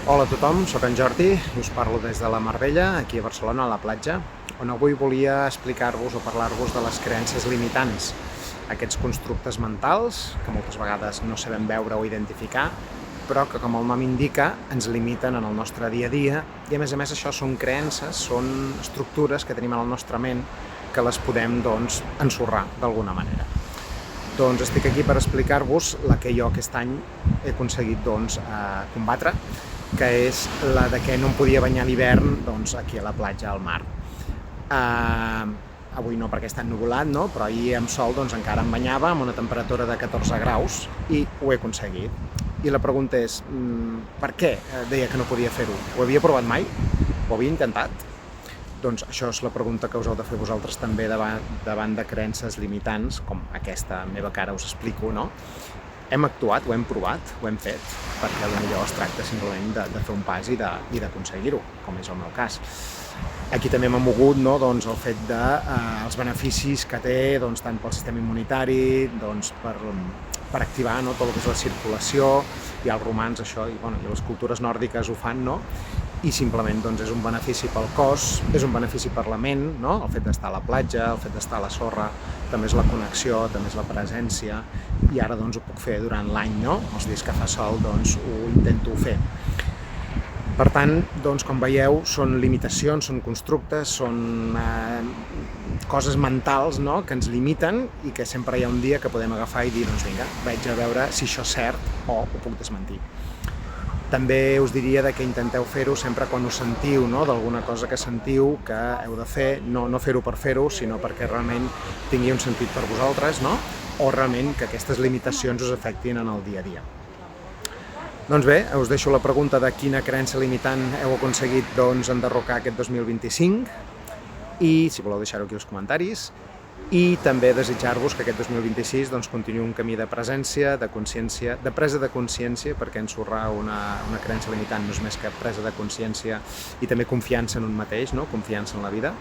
Hola a tothom, sóc en Jordi i us parlo des de la Marbella, aquí a Barcelona, a la platja, on avui volia explicar-vos o parlar-vos de les creences limitants, aquests constructes mentals que moltes vegades no sabem veure o identificar, però que, com el nom indica, ens limiten en el nostre dia a dia i, a més, això són creences, són estructures que tenim en el nostre ment que les podem, ensorrar d'alguna manera. Doncs estic aquí per explicar-vos la que jo aquest any he aconseguit combatre, que és la de que no em podia banyar a l'hivern aquí a la platja, al mar. Avui no, perquè està ennuvolat, no? Però ahir amb sol encara em banyava amb una temperatura de 14 graus i ho he aconseguit. I la pregunta és, per què deia que no podia fer-ho? Ho havia provat mai? Ho havia intentat? Doncs això és la pregunta que us heu de fer vosaltres també davant de creences limitants, com aquesta meva que ara us explico, no? Hem actuat, ho hem provat, ho hem fet, perquè potser es tracta simplement de fer un pas i d'aconseguir-ho, com és el meu cas. Aquí també m'ha mogut el fet dels beneficis que té tant pel sistema immunitari, per activar tot el que és la circulació, i els romans això, i les cultures nòrdiques ho fan, i simplement és un benefici pel cos, és un benefici per la ment, el fet d'estar a la platja, el fet d'estar a la sorra, també és la connexió, també és la presència, i ara ho puc fer durant l'any, els dies que fa sol ho intento fer. Per tant, com veieu, són limitacions, són constructes, són coses mentals que ens limiten i que sempre hi ha un dia que podem agafar i dir, vinga, vaig a veure si això és cert o ho puc desmentir. També us diria que intenteu fer-ho sempre quan us sentiu, d'alguna cosa que sentiu que heu de fer, no fer-ho per fer-ho, sinó perquè realment tingui un sentit per vosaltres, o realment que aquestes limitacions us afectin en el dia a dia. Doncs bé, us deixo la pregunta de quina creença limitant heu aconseguit enderrocar aquest 2025 i si voleu deixar-ho aquí als comentaris, i també desitjar-vos que aquest 2026 continuï un camí de presència, de consciència, de presa de consciència, perquè ensorrar una creença limitant no és més que presa de consciència i també confiança en un mateix, confiança en la vida,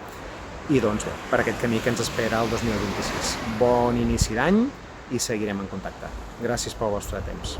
i bé, per aquest camí que ens espera el 2026. Bon inici d'any i seguirem en contacte. Gràcies pel vostre temps.